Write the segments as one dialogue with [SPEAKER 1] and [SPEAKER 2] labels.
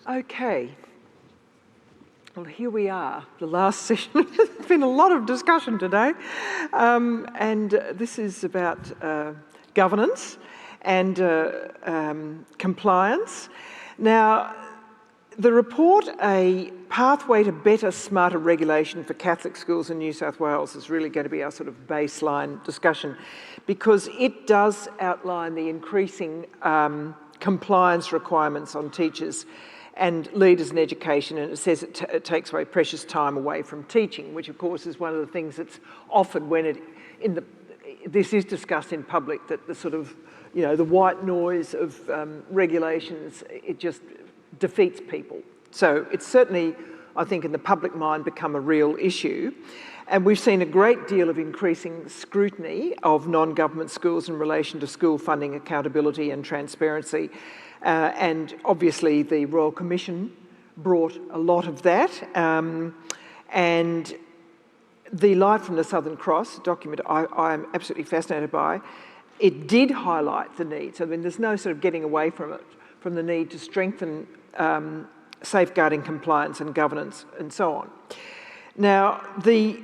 [SPEAKER 1] Okay. Well, here we are, the last session. There's been a lot of discussion today. And this is about governance and compliance. Now, the report, A Pathway to Better, Smarter Regulation for Catholic Schools in New South Wales, is really going to be our sort of baseline discussion, because it does outline the increasing compliance requirements on teachers and leaders in education, and it says it takes away precious time away from teaching, which of course is one of the things that's offered when this is discussed in public, that the sort of, you know, the white noise of regulations, it just defeats people. So it's certainly, I think, in the public mind become a real issue. And we've seen a great deal of increasing scrutiny of non-government schools in relation to school funding accountability and transparency. And obviously the Royal Commission brought a lot of that. And the Light from the Southern Cross document I am absolutely fascinated by. It did highlight the needs. I mean, there's no sort of getting away from it, from the need to strengthen safeguarding compliance and governance and so on. Now, the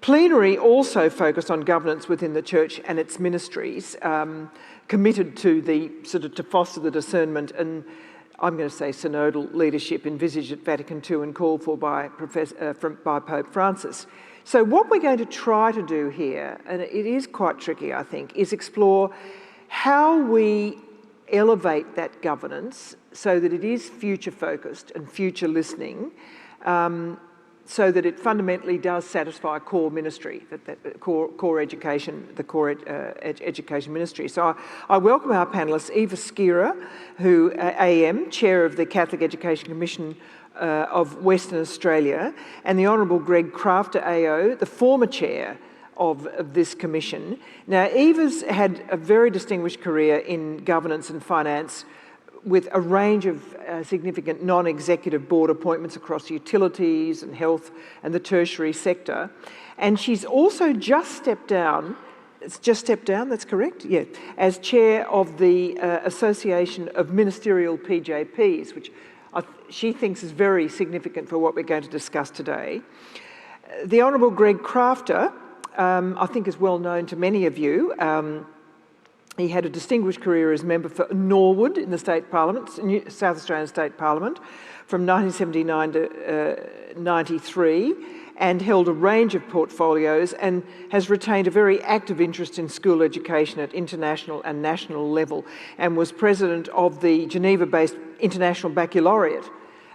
[SPEAKER 1] plenary also focused on governance within the church and its ministries, committed to to foster the discernment and, I'm going to say, synodal leadership envisaged at Vatican II and called for by Pope Francis. So what we're going to try to do here, and it is quite tricky, I think, is explore how we elevate that governance so that it is future-focused and future-listening, so that it fundamentally does satisfy core ministry, core education, the core education ministry. So I welcome our panellists, Eva Skira, who AM, Chair of the Catholic Education Commission of Western Australia, and the Honourable Greg Crafter AO, the former Chair of this commission. Now, Eva's had a very distinguished career in governance and finance, with a range of significant non-executive board appointments across utilities and health and the tertiary sector. And she's also just stepped down, that's correct? Yeah, as chair of the Association of Ministerial PJPs, which she thinks is very significant for what we're going to discuss today. The Honourable Greg Crafter, I think is well known to many of you. He had a distinguished career as member for Norwood in the State Parliament, South Australian State Parliament, from 1979 to 93, and held a range of portfolios and has retained a very active interest in school education at international and national level, and was president of the Geneva-based International Baccalaureate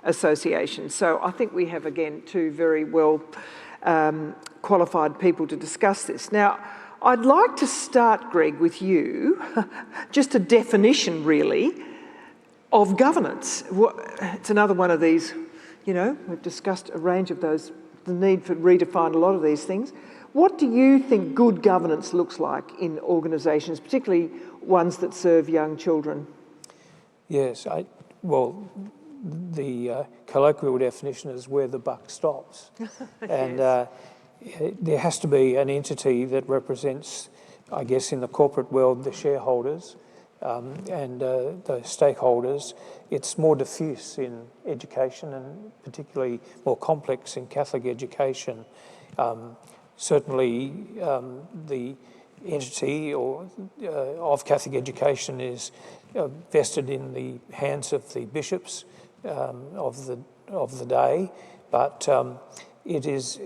[SPEAKER 1] Association. So I think we have, again, two very well qualified people to discuss this. Now, I'd like to start, Greg, with you, just a definition, really, of governance. It's another one of these, you know, we've discussed a range of those, the need for redefine a lot of these things. What do you think good governance looks like in organisations, particularly ones that serve young children?
[SPEAKER 2] Yes, well, the colloquial definition is where the buck stops. And there has to be an entity that represents, I guess, in the corporate world, the shareholders and the stakeholders. It's more diffuse in education and particularly more complex in Catholic education. Certainly the entity of Catholic education is vested in the hands of the bishops of the day, but it is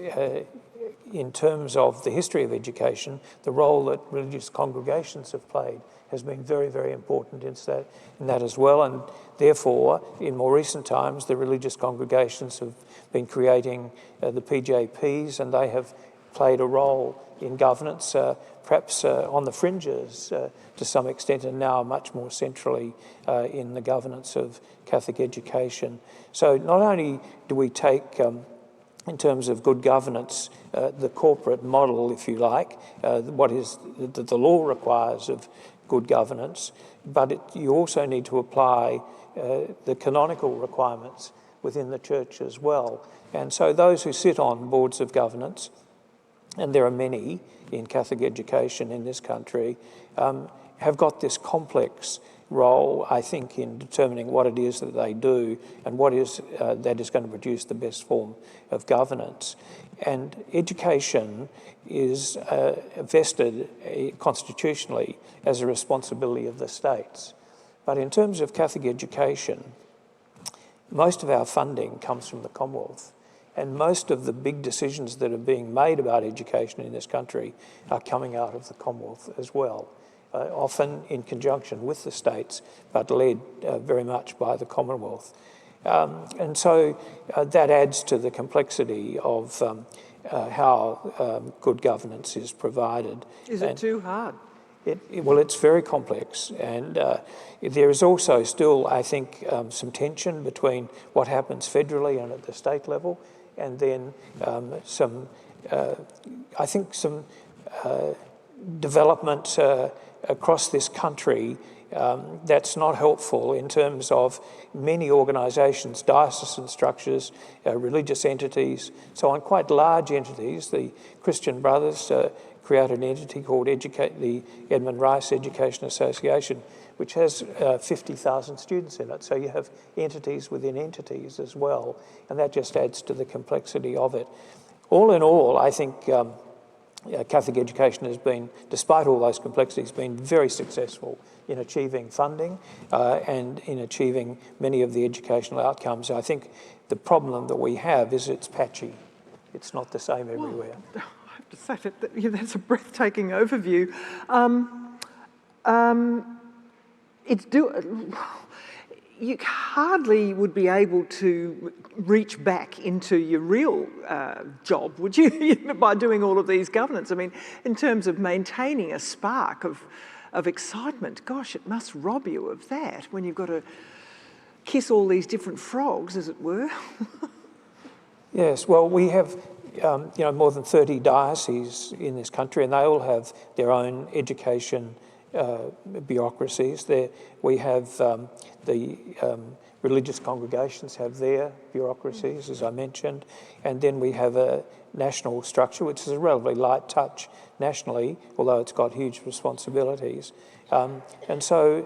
[SPEAKER 2] in terms of the history of education, the role that religious congregations have played has been very, very important in that as well. And therefore, in more recent times, the religious congregations have been creating the PJPs, and they have played a role in governance, perhaps on the fringes to some extent, and now much more centrally in the governance of Catholic education. So not only do we take in terms of good governance, the corporate model, if you like, what is the law requires of good governance, but you also need to apply the canonical requirements within the church as well. And so those who sit on boards of governance and there are many in Catholic education in this country, have got this complex role, I think, in determining what it is that they do and what is that is going to produce the best form of governance. And education is vested constitutionally as a responsibility of the states. But in terms of Catholic education, most of our funding comes from the Commonwealth, and most of the big decisions that are being made about education in this country are coming out of the Commonwealth as well, often in conjunction with the states, but led very much by the Commonwealth. And so that adds to the complexity of how good governance is provided.
[SPEAKER 1] Is it too hard?
[SPEAKER 2] Well, it's very complex, and there is also still, I think, some tension between what happens federally and at the state level, and then some development across this country that's not helpful in terms of many organisations, diocesan structures, religious entities, so on, quite large entities. The Christian Brothers created an entity called the Edmund Rice Education Association, which has 50,000 students in it. So you have entities within entities as well, and that just adds to the complexity of it. All in all, I think Catholic education has been, despite all those complexities, been very successful in achieving funding and in achieving many of the educational outcomes. I think the problem that we have is it's patchy. It's not the same everywhere.
[SPEAKER 1] Well, I have to say that's a breathtaking overview. You hardly would be able to reach back into your real job, would you, by doing all of these governance? I mean, in terms of maintaining a spark of excitement, gosh, it must rob you of that when you've got to kiss all these different frogs, as it were.
[SPEAKER 2] Yes, well, we have more than 30 dioceses in this country, and they all have their own education bureaucracies. We have the religious congregations have their bureaucracies, as I mentioned, and then we have a national structure, which is a relatively light touch nationally, although it's got huge responsibilities. And so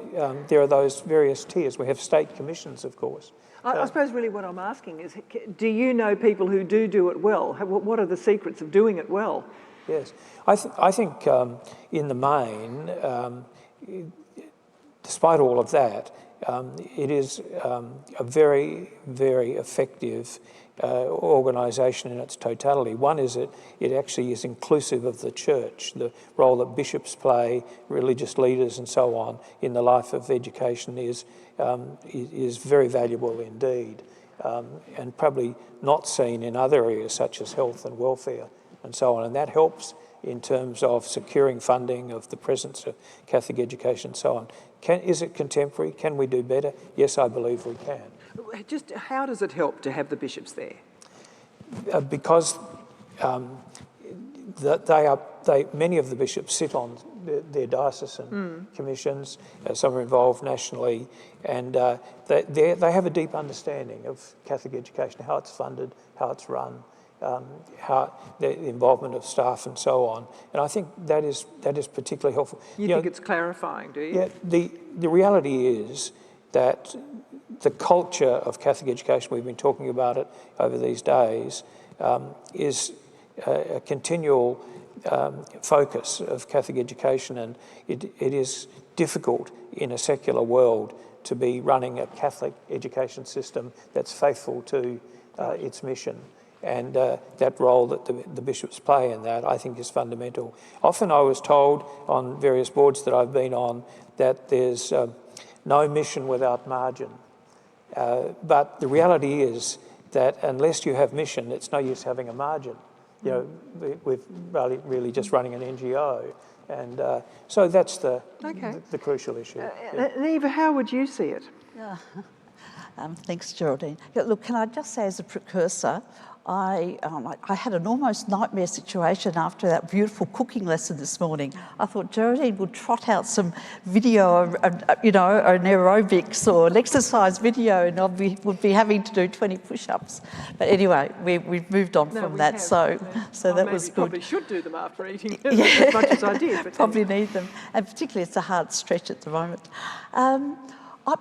[SPEAKER 2] there are those various tiers. We have state commissions, of course.
[SPEAKER 1] I suppose really what I'm asking is, do you know people who do it well? What are the secrets of doing it well?
[SPEAKER 2] Yes, I think in the main, despite all of that, it is a very, very effective organisation in its totality. One is it actually is inclusive of the church. The role that bishops play, religious leaders and so on in the life of education is very valuable indeed, and probably not seen in other areas such as health and welfare and so on. And that helps in terms of securing funding, of the presence of Catholic education and so on. Is it contemporary? Can we do better? Yes, I believe we can.
[SPEAKER 1] Just how does it help to have the bishops there?
[SPEAKER 2] Because many of the bishops sit on their diocesan commissions. Some are involved nationally, and they have a deep understanding of Catholic education, how it's funded, how it's run, how the involvement of staff and so on. And I think that is particularly helpful.
[SPEAKER 1] You think it's clarifying, do you?
[SPEAKER 2] Yeah. The reality is that the culture of Catholic education, we've been talking about it over these days, is a continual focus of Catholic education, and it is difficult in a secular world to be running a Catholic education system that's faithful to its mission. And that role that the bishops play in that, I think, is fundamental. Often I was told on various boards that I've been on that there's no mission without margin. But the reality is that unless you have mission, it's no use having a margin. You know, we're really just running an NGO. And so that's the crucial issue.
[SPEAKER 1] Eva, how would you see it?
[SPEAKER 3] Thanks, Geraldine. Look, can I just say as a precursor, I had an almost nightmare situation after that beautiful cooking lesson this morning. I thought Geraldine would trot out some video, you know, an aerobics or an exercise video, and would be having to do 20 push-ups. But anyway, we've moved on from that, so that was good.
[SPEAKER 1] Probably should do them after eating as much as I did. But
[SPEAKER 3] probably need them, and particularly it's a hard stretch at the moment.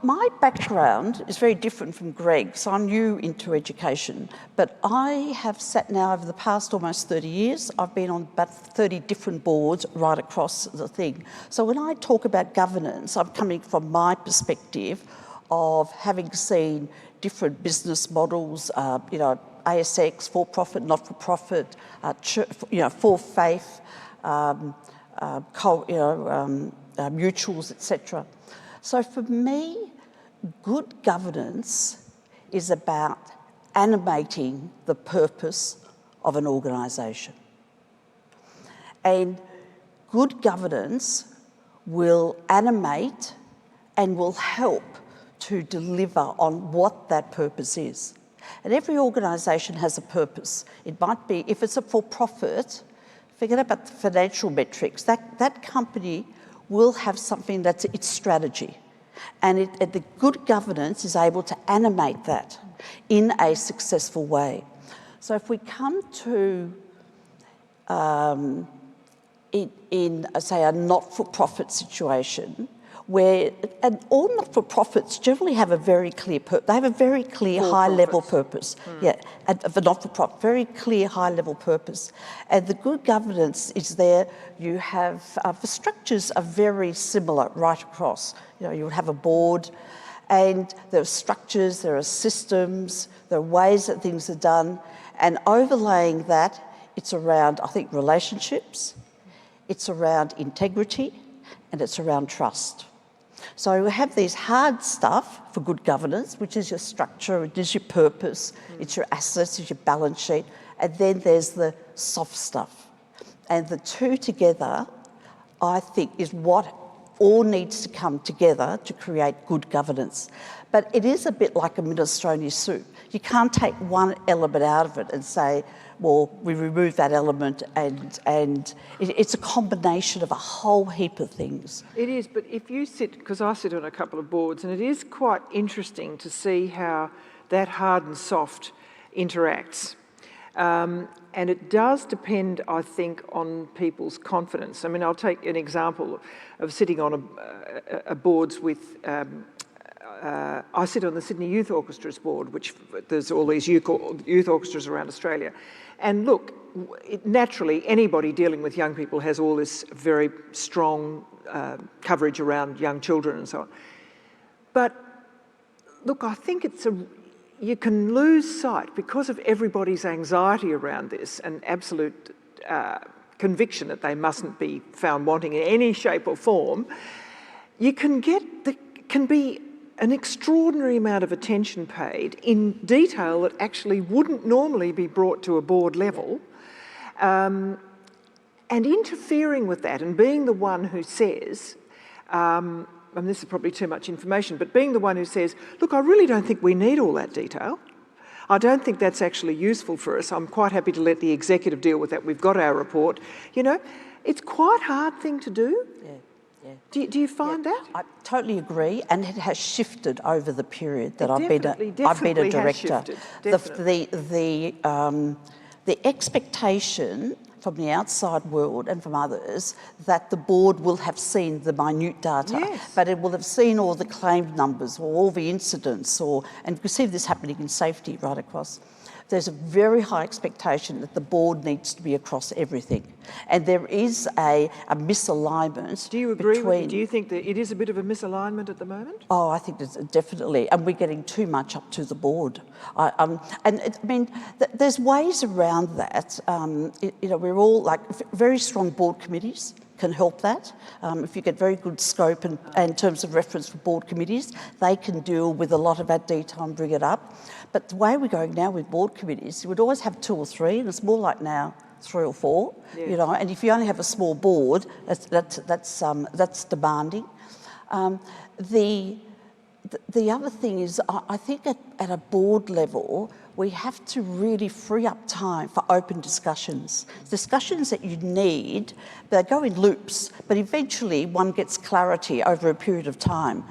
[SPEAKER 3] My background is very different from Greg's. So I'm new into education, but I have sat now over the past almost 30 years. I've been on about 30 different boards right across the thing. So when I talk about governance, I'm coming from my perspective of having seen different business models, you know, ASX, for-profit, not-for-profit, you know, for faith, mutuals, etc. So for me, good governance is about animating the purpose of an organisation. And good governance will animate and will help to deliver on what that purpose is. And every organisation has a purpose. It might be, if it's a for-profit, forget about the financial metrics, that company will have something that's its strategy. And the good governance is able to animate that in a successful way. So if we come to, say, a not-for-profit situation, where, and all not-for-profits generally have a very clear purpose. They have a very clear high-level purpose. Yeah, for not-for-profit, very clear high-level purpose. And the good governance is there. You have, the structures are very similar right across. You know, you'll have a board, and there are structures, there are systems, there are ways that things are done, and overlaying that, it's around, I think, relationships, it's around integrity, and it's around trust. So we have these hard stuff for good governance, which is your structure, it is your purpose, it's your assets, it's your balance sheet, and then there's the soft stuff. And the two together, I think, is what all needs to come together to create good governance. But it is a bit like a minestrone soup. You can't take one element out of it and say, well, we remove that element, and it's a combination of a whole heap of things.
[SPEAKER 1] It is, but if you sit, because I sit on a couple of boards, and it is quite interesting to see how that hard and soft interacts. And it does depend, I think, on people's confidence. I mean, I'll take an example of sitting on a boards with, I sit on the Sydney Youth Orchestra's board, which there's all these youth orchestras around Australia. And look, naturally, anybody dealing with young people has all this very strong coverage around young children and so on. But look, I think you can lose sight, because of everybody's anxiety around this and absolute conviction that they mustn't be found wanting in any shape or form. You can be an extraordinary amount of attention paid in detail that actually wouldn't normally be brought to a board level, and interfering with that and being the one who says, and this is probably too much information, but being the one who says, look, I really don't think we need all that detail. I don't think that's actually useful for us. I'm quite happy to let the executive deal with that. We've got our report. You know, it's quite a hard thing to do.
[SPEAKER 3] Yeah.
[SPEAKER 1] Do you find that?
[SPEAKER 3] I totally agree, and it has shifted over the period that I've been a director. The expectation from the outside world and from others that the board will have seen the minute data, but it will have seen all the claimed numbers or all the incidents, and you can see this happening in safety right across. There's a very high expectation that the board needs to be across everything. And there is a misalignment.
[SPEAKER 1] Do you agree with me? Do you think that it is a bit of a misalignment at the moment?
[SPEAKER 3] Oh, I think it's definitely, and we're getting too much up to the board. There's ways around that. You know, we're all like very strong board committees can help that. If you get very good scope and in terms of reference for board committees, they can deal with a lot of that detail and bring it up. But the way we're going now with board committees, you would always have 2 or 3, and it's more like now 3 or 4. Yeah. You know, and if you only have a small board, that's demanding. The other thing is, I think at a board level, we have to really free up time for open discussions. Discussions that you need, they go in loops, but eventually one gets clarity over a period of time.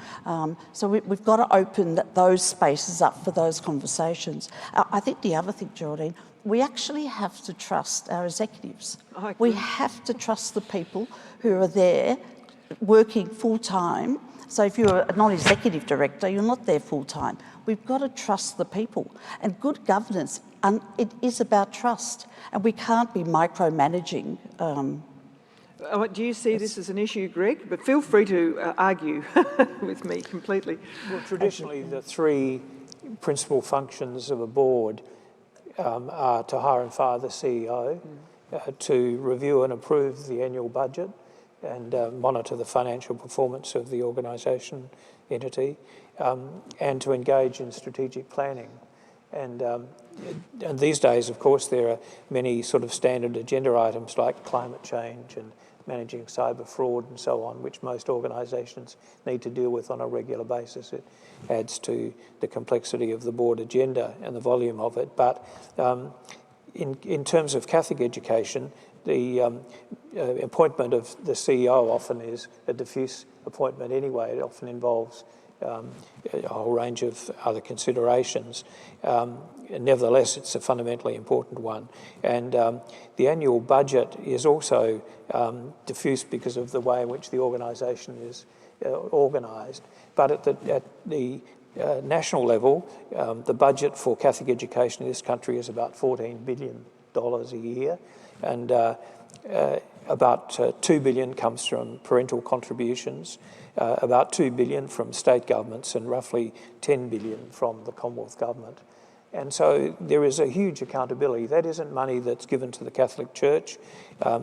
[SPEAKER 3] So we've got to open those spaces up for those conversations. I think the other thing, Geraldine, we actually have to trust our executives. We have to trust the people who are there working full-time. So if you're a non-executive director, you're not there full-time. We've got to trust the people. And good governance, it is about trust. And we can't be micromanaging.
[SPEAKER 1] Do you see this as an issue, Greg? But feel free to argue with me completely.
[SPEAKER 2] Well, traditionally, the three principal functions of a board are to hire and fire the CEO, to review and approve the annual budget, and monitor the financial performance of the organisation entity, and to engage in strategic planning. And these days, of course, there are many sort of standard agenda items like climate change and managing cyber fraud and so on, which most organisations need to deal with on a regular basis. It adds to the complexity of the board agenda and the volume of it. But in terms of Catholic education, the appointment of the CEO often is a diffuse appointment anyway. It often involves a whole range of other considerations. Nevertheless, it's a fundamentally important one. And the annual budget is also diffuse because of the way in which the organisation is organised. But at the national level, the budget for Catholic education in this country is about $14 billion a year. And about $2 billion comes from parental contributions, about $2 billion from state governments, and roughly $10 billion from the Commonwealth Government. And so there is a huge accountability. That isn't money that's given to the Catholic Church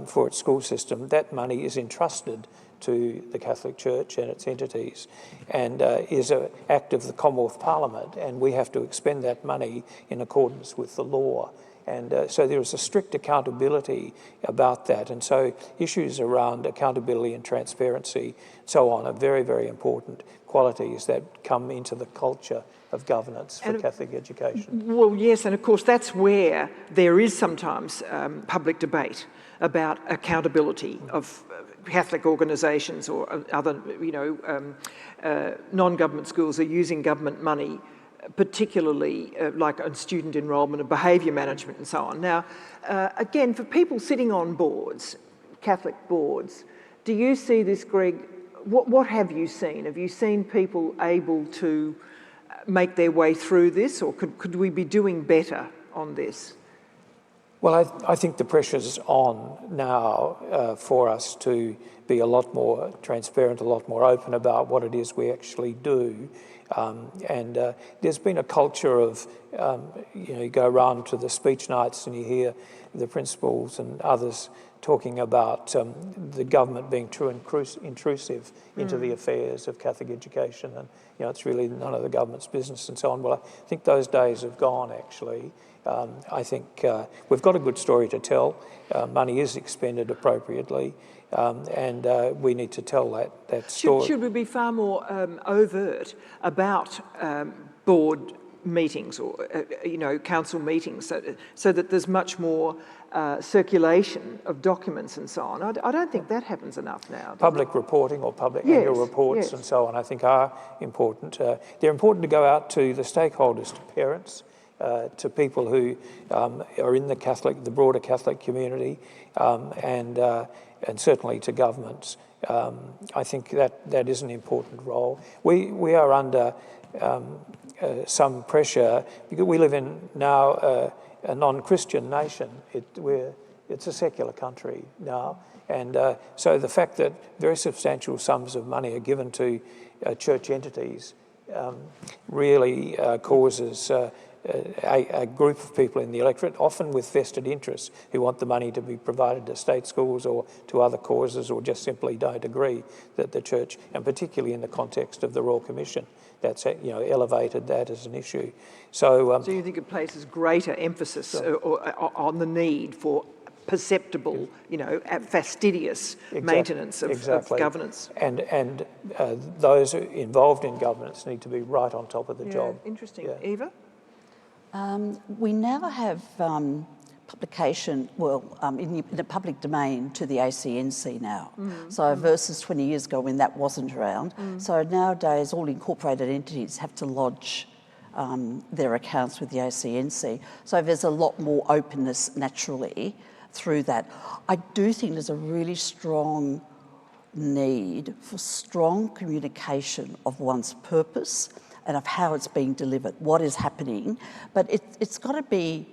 [SPEAKER 2] for its school system. That money is entrusted to the Catholic Church and its entities, and is an act of the Commonwealth Parliament, and we have to expend that money in accordance with the law. And so there is a strict accountability about that. And so issues around accountability and transparency, so on, are very, very important qualities that come into the culture of governance for Catholic education.
[SPEAKER 1] Well, yes, and of course that's where there is sometimes public debate about accountability of Catholic organisations or other, non-government schools are using government money, particularly like on student enrolment and behaviour management and so on. Now, again, for people sitting on boards, Catholic boards, do you see this, Greg? What have you seen? Have you seen people able to make their way through this, or could we be doing better on this?
[SPEAKER 2] Well, I think the pressure's on now for us to be a lot more transparent, a lot more open about what it is we actually do. And there's been a culture of, you go around to the speech nights and you hear the principals and others talking about the government being too intrusive into the affairs of Catholic education, and it's really none of the government's business and so on. Well, I think those days have gone, actually. I think we've got a good story to tell. Money is expended appropriately, and we need to tell that story.
[SPEAKER 1] Should we be far more overt about board meetings or council meetings, so that there's much more circulation of documents and so on? I don't think that happens enough now.
[SPEAKER 2] Public reporting or public annual reports and so on, I think, are important. They're important to go out to the stakeholders, to parents, to people who are in the broader Catholic community, and certainly to governments. I think that is an important role. We are under some pressure because we live in now a non-Christian nation. It's a secular country now, and so the fact that very substantial sums of money are given to church entities really causes a group of people in the electorate, often with vested interests, who want the money to be provided to state schools or to other causes, or just simply don't agree that the church, and particularly in the context of the Royal Commission, that's elevated that as an issue. So you
[SPEAKER 1] think it places greater emphasis on the need for perceptible, fastidious maintenance of governance.
[SPEAKER 2] And those those in governance need to be right on top of the job.
[SPEAKER 1] Interesting. Eva?
[SPEAKER 3] We now have publication, in the public domain to the ACNC now. So versus 20 years ago when that wasn't around. So nowadays all incorporated entities have to lodge their accounts with the ACNC. So there's a lot more openness naturally through that. I do think there's a really strong need for strong communication of one's purpose and of how it's being delivered, what is happening, but it's got to be.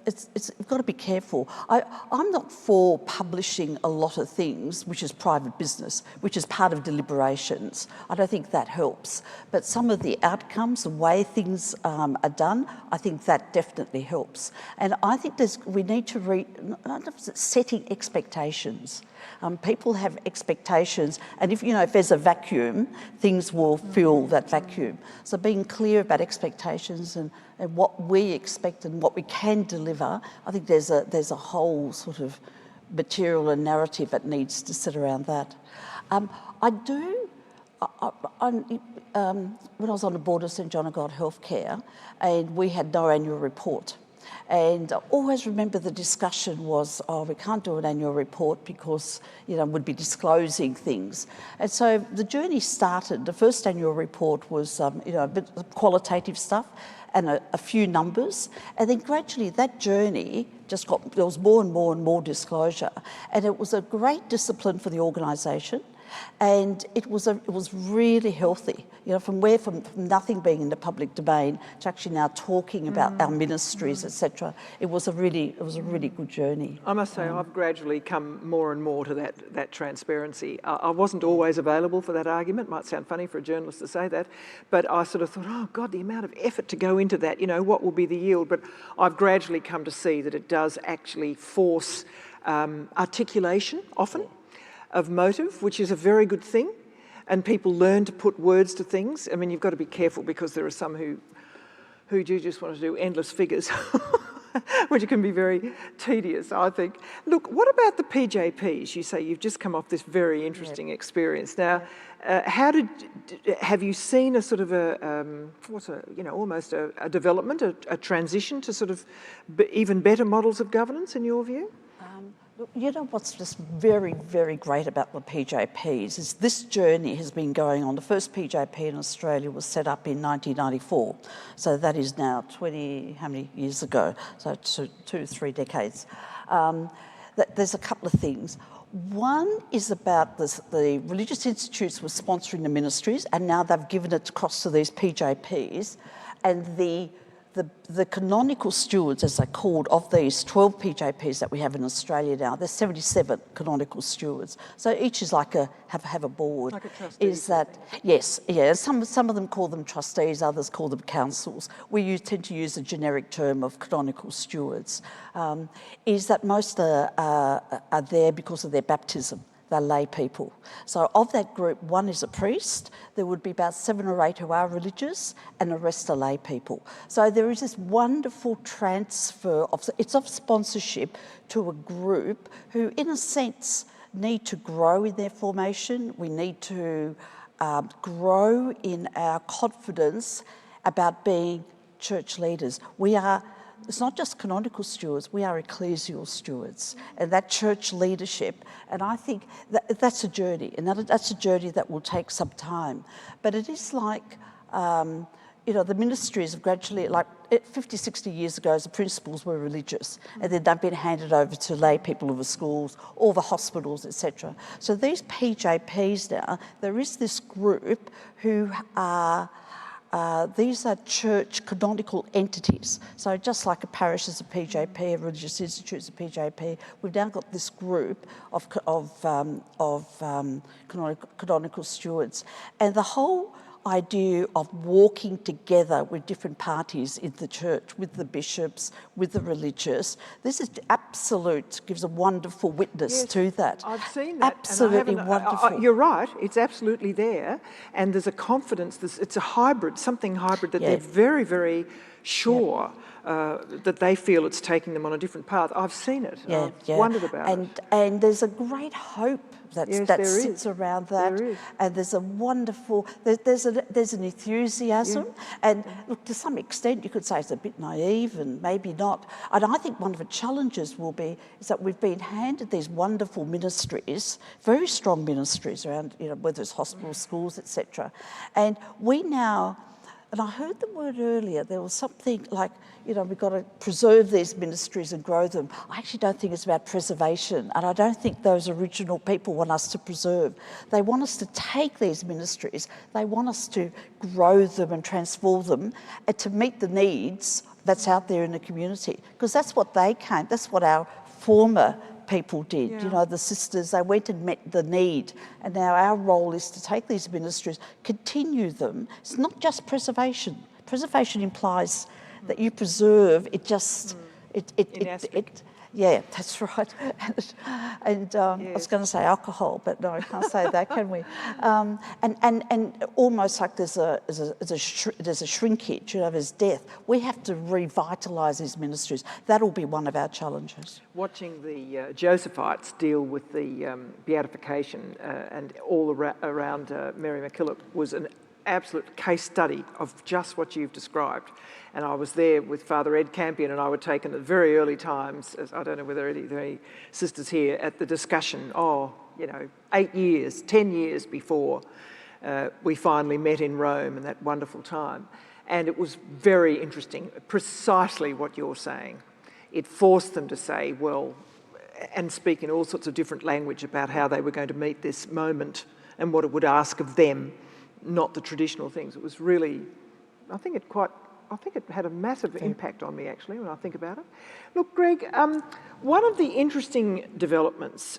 [SPEAKER 3] It's got to be careful. I'm not for publishing a lot of things, which is private business, which is part of deliberations. I don't think that helps. But some of the outcomes, the way things are done, I think that definitely helps. And I think we need to setting expectations. People have expectations, and if there's a vacuum, things will fill that vacuum. So being clear about expectations and what we expect and what we can deliver, I think there's a whole sort of material and narrative that needs to sit around that. When I was on the board of St John of God Healthcare, and we had no annual report. And I always remember the discussion was, we can't do an annual report because, we'd be disclosing things. And so the journey started, the first annual report was, a bit of qualitative stuff and a few numbers. And then gradually that journey there was more and more and more disclosure. And it was a great discipline for the organisation. And it was really healthy, from nothing being in the public domain to actually now talking about our ministries, etc. It was a really good journey.
[SPEAKER 1] I must say, I've gradually come more and more to that transparency. I wasn't always available for that argument. Might sound funny for a journalist to say that, but I sort of thought, oh God, the amount of effort to go into that. What will be the yield? But I've gradually come to see that it does actually force articulation often of motive, which is a very good thing, and people learn to put words to things. I mean, you've got to be careful because there are some who do just want to do endless figures, which can be very tedious, I think. Look, what about the PJPs? You say you've just come off this very interesting experience. Now, have you seen a sort of almost a development, a transition to sort of even better models of governance in your view?
[SPEAKER 3] What's just very, very great about the PJPs is this journey has been going on. The first PJP in Australia was set up in 1994. So that is now how many years ago? So 2-3 decades. There's a couple of things. One is about the religious institutes were sponsoring the ministries, and now they've given it across to these PJPs, and the canonical stewards, as they're called, of these 12 PJPs that we have in Australia now, there's 77 canonical stewards. So each is like have a board.
[SPEAKER 1] Like a trustee.
[SPEAKER 3] Is that, yes, yeah. Some of them call them trustees, others call them councils. We tend to use the generic term of canonical stewards. Is that most are there because of their baptism. They're lay people. So of that group, one is a priest. There would be about 7 or 8 who are religious, and the rest are lay people. So there is this wonderful transfer of sponsorship to a group who, in a sense, need to grow in their formation. We need to grow in our confidence about being church leaders. It's not just canonical stewards, we are ecclesial stewards, and that church leadership. And I think that's a journey, and that's a journey that will take some time. But it is like, the ministries have gradually, 50, 60 years ago, the principals were religious, and then they've been handed over to lay people of the schools, all the hospitals, etc. So these PJPs now, there is this group who are, these are church canonical entities. So just like a parish is a PJP, a religious institute is a PJP, we've now got this group of canonical stewards. And the whole idea of walking together with different parties in the church, with the bishops, with the religious, this is gives a wonderful witness to that.
[SPEAKER 1] I've seen that.
[SPEAKER 3] Absolutely wonderful.
[SPEAKER 1] You're right, it's absolutely there. And there's a confidence, it's a hybrid, something hybrid that they're very, very sure that they feel it's taking them on a different path. I've seen it. I've wondered about it.
[SPEAKER 3] And there's a great hope that sits around that.
[SPEAKER 1] There is.
[SPEAKER 3] And there's a wonderful, there's an enthusiasm. And look, to some extent, you could say it's a bit naive and maybe not. And I think one of the challenges will be is that we've been handed these wonderful ministries, very strong ministries around, whether it's hospitals, schools, etc. And we now, and I heard the word earlier, there was something like, we've got to preserve these ministries and grow them. I actually don't think it's about preservation, and I don't think those original people want us to preserve. They want us to take these ministries, they want us to grow them and transform them and to meet the needs that's out there in the community, because that's what that's what our former people did. The sisters, they went and met the need. And now our role is to take these ministries, continue them. It's not just preservation. Preservation implies that you preserve, yeah, that's right. And I was going to say alcohol, but no, I can't say that, can we? And almost like there's a shrinkage, there's death. We have to revitalise these ministries. That'll be one of our challenges.
[SPEAKER 1] Watching the Josephites deal with the beatification and all around Mary MacKillop was an absolute case study of just what you've described. And I was there with Father Ed Campion, and I would take in at very early times, as I don't know whether there are any sisters here, at the discussion, 8 years, 10 years before we finally met in Rome, and that wonderful time. And it was very interesting, precisely what you're saying. It forced them to say, well, and speak in all sorts of different language about how they were going to meet this moment and what it would ask of them, not the traditional things. It was really, I think it had a massive impact on me, actually, when I think about it. Look, Greg, one of the interesting developments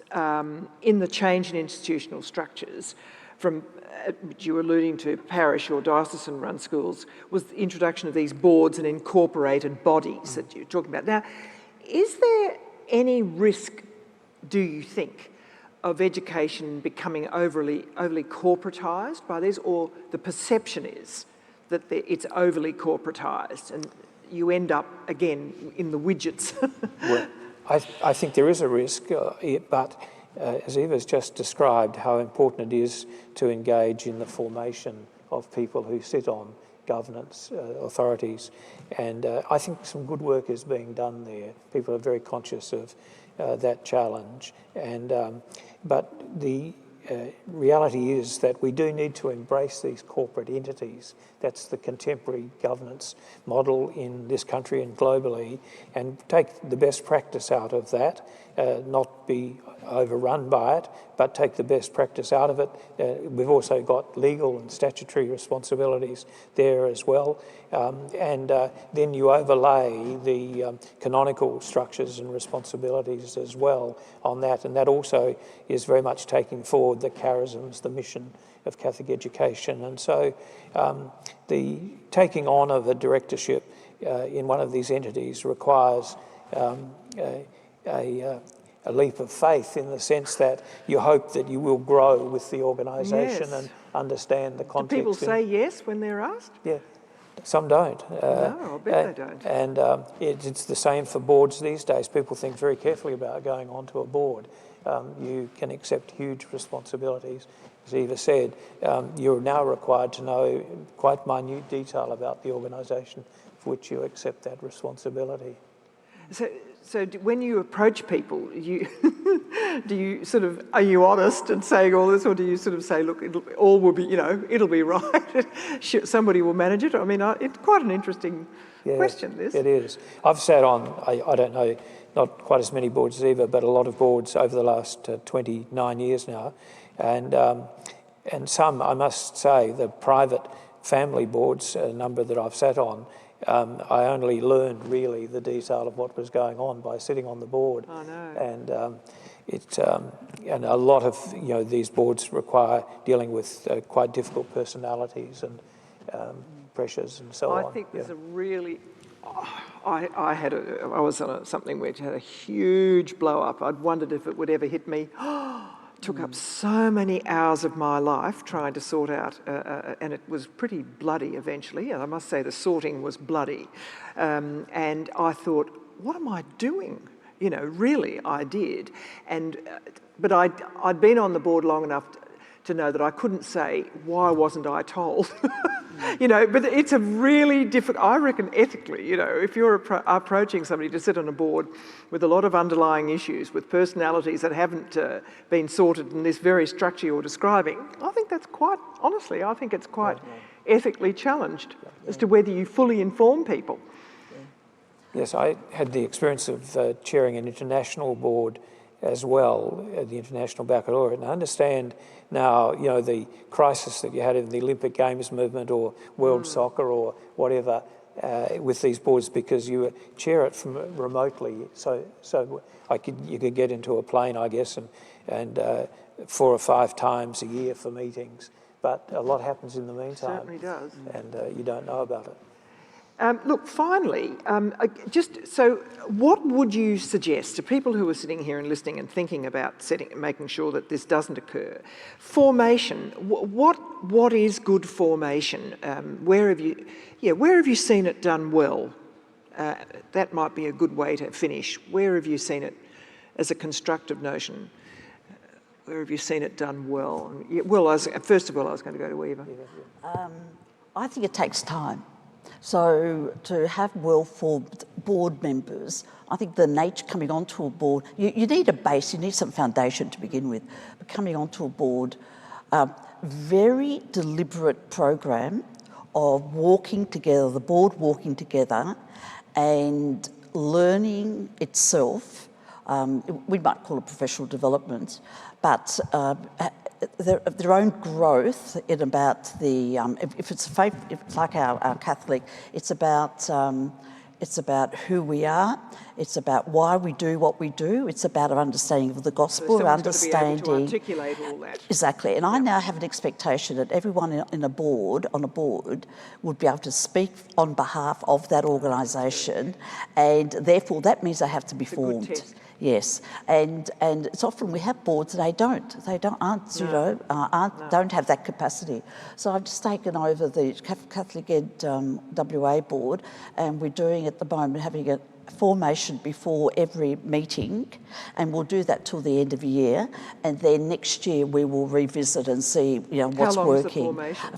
[SPEAKER 1] in the change in institutional structures from, which you were alluding to, parish or diocesan-run schools, was the introduction of these boards and incorporated bodies that you're talking about. Now, is there any risk, do you think, of education becoming overly corporatised by this, or the perception is that it's overly corporatised and you end up, again, in the widgets?
[SPEAKER 2] Well, I think there is a risk, but as Eva's just described, how important it is to engage in the formation of people who sit on governance authorities. And I think some good work is being done there. People are very conscious of that challenge. And but the reality is that we do need to embrace these corporate entities. That's the contemporary governance model in this country and globally, and take the best practice out of that, not be overrun by it, but take the best practice out of it. We've also got legal and statutory responsibilities there as well. And then you overlay the canonical structures and responsibilities as well on that, and that also is very much taking forward the charisms, the mission of Catholic education. And so the taking on of a directorship in one of these entities requires a leap of faith, in the sense that you hope that you will grow with the organisation and understand the context.
[SPEAKER 1] Do people say yes when they're asked?
[SPEAKER 2] Yeah, some don't.
[SPEAKER 1] No, I bet they don't.
[SPEAKER 2] And it's the same for boards these days. People think very carefully about going onto a board. You can accept huge responsibilities. As Eva said, you're now required to know quite minute detail about the organisation for which you accept that responsibility.
[SPEAKER 1] So when you approach people, do you sort of, are you honest and saying all this, or do you sort of say, look, all will be, it'll be right, somebody will manage it? I mean, it's quite an interesting question, this. It
[SPEAKER 2] is. I've sat on, I don't know, not quite as many boards as Eva, but a lot of boards over the last 29 years now. And some, I must say, the private family boards, a number that I've sat on, I only learned really the detail of what was going on by sitting on the board.
[SPEAKER 1] I know.
[SPEAKER 2] And and a lot of these boards require dealing with quite difficult personalities and pressures and so on.
[SPEAKER 1] I think there's a really. I was on something which had a huge blow up. I'd wondered if it would ever hit me. took up so many hours of my life trying to sort out, and it was pretty bloody eventually. And I must say the sorting was bloody. And I thought, what am I doing? You know, really, I did. But I'd been on the board long enough to know that I couldn't say, why wasn't I told? You know, but it's a really difficult, I reckon ethically, you know, if you're approaching somebody to sit on a board with a lot of underlying issues, with personalities that haven't been sorted in this very structure you're describing, I think that's quite, honestly, I think it's quite ethically challenged as to whether you fully inform people.
[SPEAKER 2] Yes, I had the experience of chairing an international board as well, the International Baccalaureate, and I understand now, you know, the crisis that you had in the Olympic Games movement or world soccer or whatever with these boards, because you chair it from remotely, so you could get into a plane, I guess, and 4 or 5 times a year for meetings, but a lot happens in the meantime.
[SPEAKER 1] Certainly does.
[SPEAKER 2] And you don't know about it.
[SPEAKER 1] Look, finally, just so what would you suggest to people who are sitting here and listening and thinking about making sure that this doesn't occur? Formation, what is good formation? Where have you seen it done well? That might be a good way to finish. Where have you seen it as a constructive notion? Where have you seen it done well? Well, first of all, I was going to go to Eva.
[SPEAKER 3] I think it takes time. So to have well-formed board members, I think the nature coming onto a board, you need a base, you need some foundation to begin with. But coming onto a board, very deliberate program of walking together, the board walking together and learning itself. We might call it professional development, but their own growth in about the if it's faith, if it's like our Catholic, it's about who we are, it's about why we do what we do, it's about our understanding of the gospel,
[SPEAKER 1] so
[SPEAKER 3] understanding.
[SPEAKER 1] Got to be able to articulate all that.
[SPEAKER 3] Exactly, and I now have an expectation that everyone on a board would be able to speak on behalf of that organisation, and therefore that means they have to be formed.
[SPEAKER 1] Good test.
[SPEAKER 3] Yes, and it's often we have boards and don't have that capacity. So I've just taken over the Catholic Ed WA board, and we're doing at the moment having a formation before every meeting, and we'll do that till the end of the year, and then next year we will revisit and see what's
[SPEAKER 1] How long
[SPEAKER 3] working.
[SPEAKER 1] Is the formation?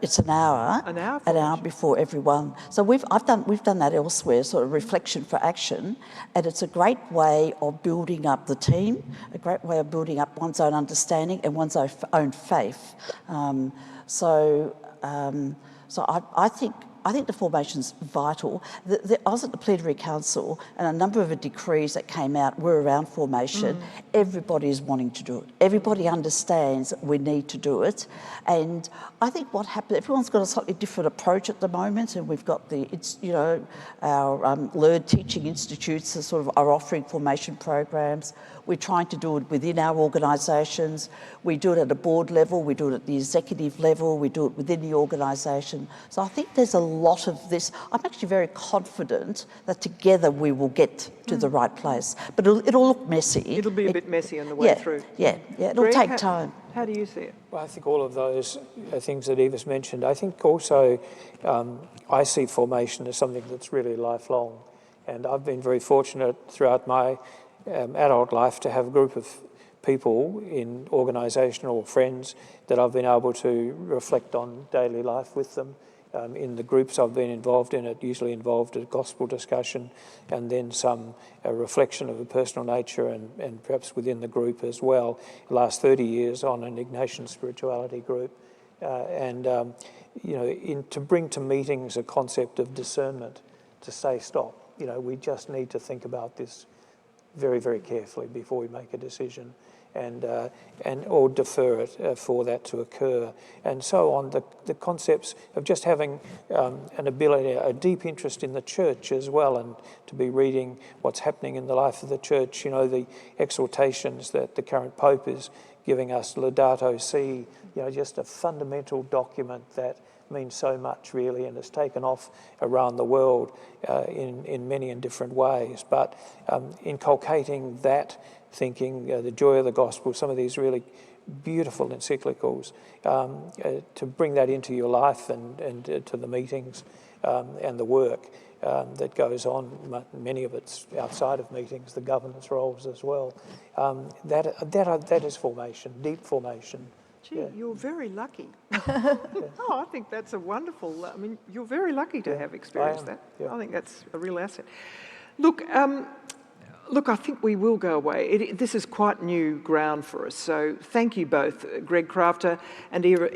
[SPEAKER 3] It's an hour. An hour before everyone. So we've done that elsewhere, sort of reflection for action, and it's a great way of building up the team, a great way of building up one's own understanding and one's own faith. I think the formation's vital. I was at the Plenary Council, and a number of the decrees that came out were around formation. Everybody is wanting to do it. Everybody understands we need to do it. And I think what happened, everyone's got a slightly different approach at the moment, and we've got our learned teaching institutes are offering formation programs. We're trying to do it within our organisations. We do it at a board level, we do it at the executive level, we do it within the organisation. So I think there's a lot of this. I'm actually very confident that together we will get to the right place. But it'll look messy.
[SPEAKER 1] It'll be a bit messy on the way through.
[SPEAKER 3] Yeah, it'll take time.
[SPEAKER 1] How do you see it?
[SPEAKER 2] Well, I think all of those things that Eva's mentioned. I think also I see formation as something that's really lifelong. And I've been very fortunate throughout my adult life to have a group of people in organisation or friends that I've been able to reflect on daily life with them. In the groups I've been involved in, it usually involved a gospel discussion and then some reflection of a personal nature and perhaps within the group as well. The last 30 years on an Ignatian spirituality group. To bring to meetings a concept of discernment, to say stop. We just need to think about this very, very carefully before we make a decision, or defer it for that to occur, and so on. The concepts of just having an ability, a deep interest in the church as well, and to be reading what's happening in the life of the church. The exhortations that the current Pope is giving us Laudato Si, just a fundamental document that means so much really, and has taken off around the world in many and different ways. But inculcating that thinking, the joy of the gospel, some of these really beautiful encyclicals, to bring that into your life and to the meetings and the work that goes on, many of it's outside of meetings, the governance roles as well. That is formation, deep formation.
[SPEAKER 1] Gee, you're very lucky. Oh, I think that's a wonderful, you're very lucky to have experienced that. I think that's a real asset. Look, I think we will go away. This is quite new ground for us. So thank you both, Greg Crafter and Eva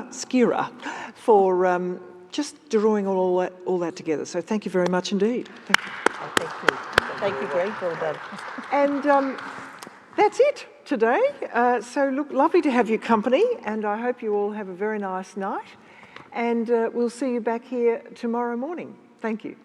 [SPEAKER 1] Skira, for just drawing all that together. So thank you very much indeed. Thank you.
[SPEAKER 3] Oh, thank you. Thank you, Greg. Well done.
[SPEAKER 1] And that's it today. So look, lovely to have your company, and I hope you all have a very nice night. And we'll see you back here tomorrow morning. Thank you.